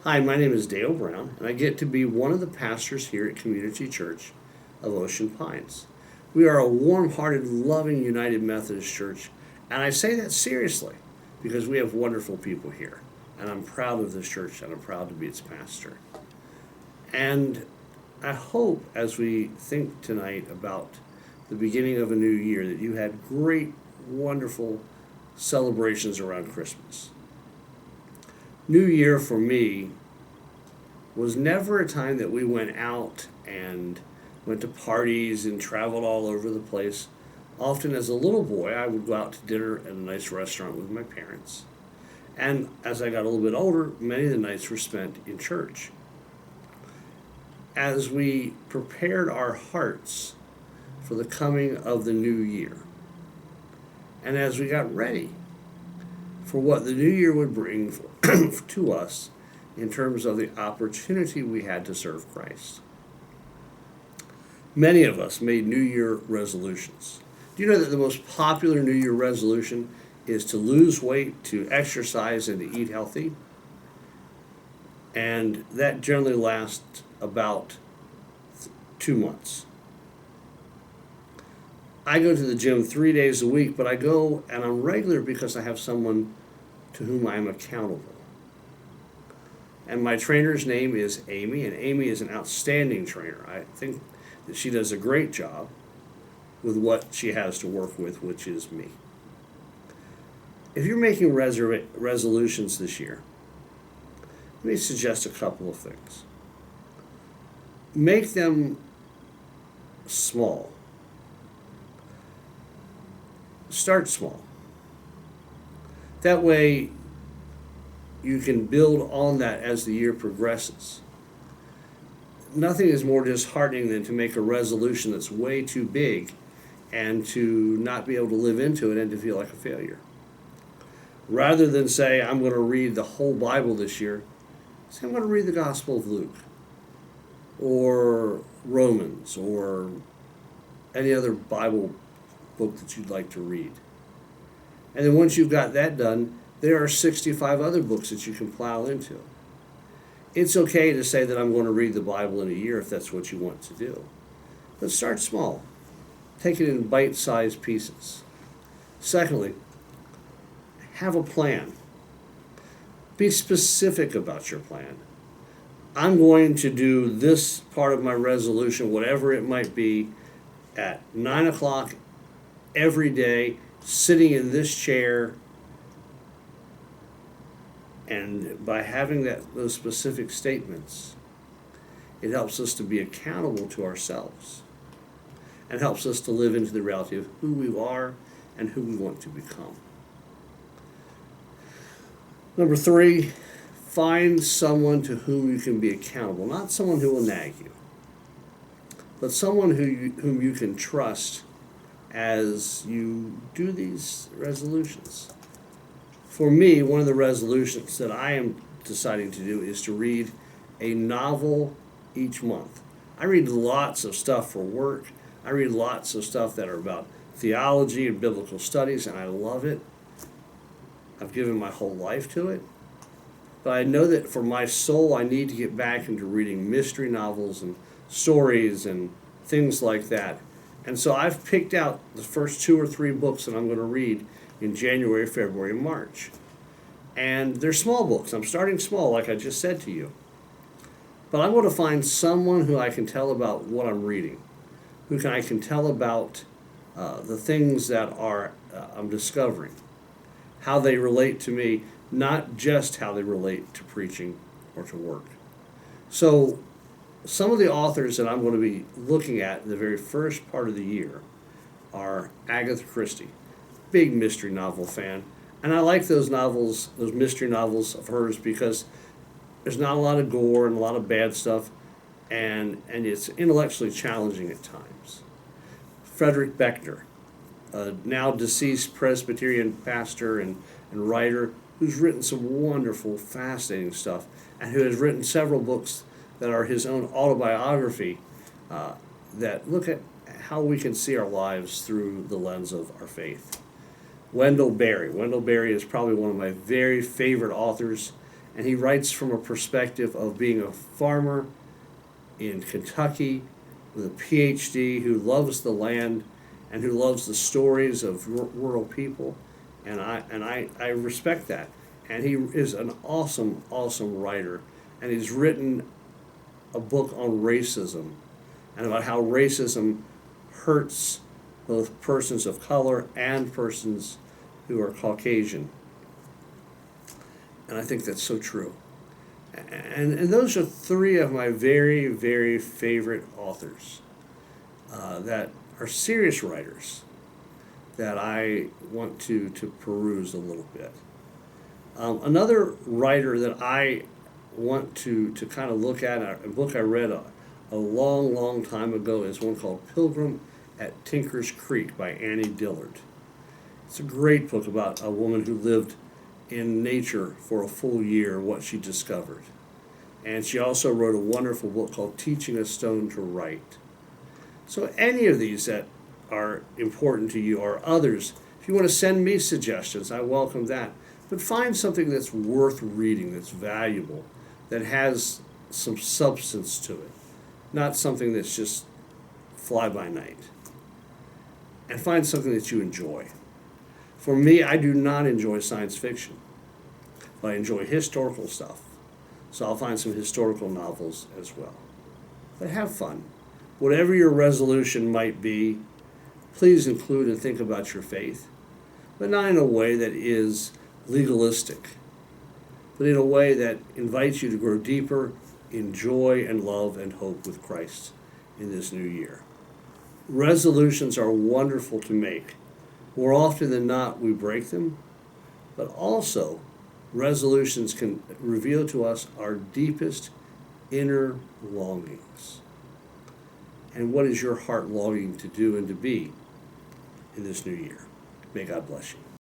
Hi, my name is Dale Brown, and I get to be one of the pastors here at Community Church of Ocean Pines. We are a warm hearted, loving United Methodist Church, and I say that seriously because we have wonderful people here. And I'm proud of this church, and I'm proud to be its pastor. And I hope as we think tonight about the beginning of a new year that you had great, wonderful celebrations around Christmas. New Year for me was never a time that we went out and went to parties and traveled all over the place. Often as a little boy, I would go out to dinner at a nice restaurant with my parents. And as I got a little bit older, many of the nights were spent in church. As we prepared our hearts for the coming of the new year, and as we got ready for what the new year would bring to us in terms of the opportunity we had to serve Christ. Many of us made New Year resolutions. Do you know that the most popular New Year resolution is to lose weight, to exercise, and to eat healthy? And that generally lasts about 2 months. I go to the gym 3 days a week, but I go and I'm regular because I have someone to whom I am accountable. And my trainer's name is Amy, and Amy is an outstanding trainer. I think that she does a great job with what she has to work with, which is me. If you're making resolutions this year, let me suggest a couple of things. Make them small. Start small. That way, you can build on that as the year progresses. Nothing is more disheartening than to make a resolution that's way too big and to not be able to live into it and to feel like a failure. Rather than say, I'm going to read the whole Bible this year, say, I'm going to read the Gospel of Luke or Romans or any other Bible book that you'd like to read. And then once you've got that done, there are 65 other books that you can plow into. It's okay to say that I'm going to read the Bible in a year if that's what you want to do. But start small. Take it in bite-sized pieces. Secondly, have a plan. Be specific about your plan. I'm going to do this part of my resolution, whatever it might be, at 9 o'clock every day, sitting in this chair. And by having those specific statements, it helps us to be accountable to ourselves and helps us to live into the reality of who we are and who we want to become. Number 3, find someone to whom you can be accountable. Not someone who will nag you, but someone whom you can trust as you do these resolutions. For me, one of the resolutions that I am deciding to do is to read a novel each month. I read lots of stuff for work. I read lots of stuff that are about theology and biblical studies, and I love it. I've given my whole life to it. But I know that for my soul, I need to get back into reading mystery novels and stories and things like that. And so I've picked out the first 2 or 3 books that I'm going to read in January, February, and March. And they're small books. I'm starting small, like I just said to you. But I'm going to find someone who I can tell about what I'm reading, I can tell about the things that I'm discovering, how they relate to me, not just how they relate to preaching or to work. So some of the authors that I'm going to be looking at in the very first part of the year are Agatha Christie. Big mystery novel fan. And I like those novels, those mystery novels of hers, because there's not a lot of gore and a lot of bad stuff, and it's intellectually challenging at times. Frederick Buechner, a now deceased Presbyterian pastor and writer who's written some wonderful, fascinating stuff, and who has written several books that are his own autobiography that look at how we can see our lives through the lens of our faith. Wendell Berry. Wendell Berry is probably one of my very favorite authors, And he writes from a perspective of being a farmer in Kentucky with a PhD who loves the land and who loves the stories of rural people. And I respect that. And he is an awesome, awesome writer. And he's written a book on racism and about how racism hurts both persons of color and persons who are Caucasian. And I think that's so true. And those are three of my very, very favorite authors that are serious writers that I want to peruse a little bit. Another writer that I want to kind of look at, a book I read a long, long time ago, is one called Pilgrim at Tinker's Creek by Annie Dillard. It's a great book about a woman who lived in nature for a full year, what she discovered. And she also wrote a wonderful book called Teaching a Stone to Write. So any of these that are important to you or others, if you want to send me suggestions, I welcome that. But find something that's worth reading, that's valuable, that has some substance to it, not something that's just fly by night. And find something that you enjoy. For me, I do not enjoy science fiction, but I enjoy historical stuff. So I'll find some historical novels as well. But have fun. Whatever your resolution might be, please include and think about your faith, but not in a way that is legalistic, but in a way that invites you to grow deeper in joy and love and hope with Christ in this new year. Resolutions are wonderful to make. More often than not, we break them, but also resolutions can reveal to us our deepest inner longings. And what is your heart longing to do and to be in this new year? May God bless you.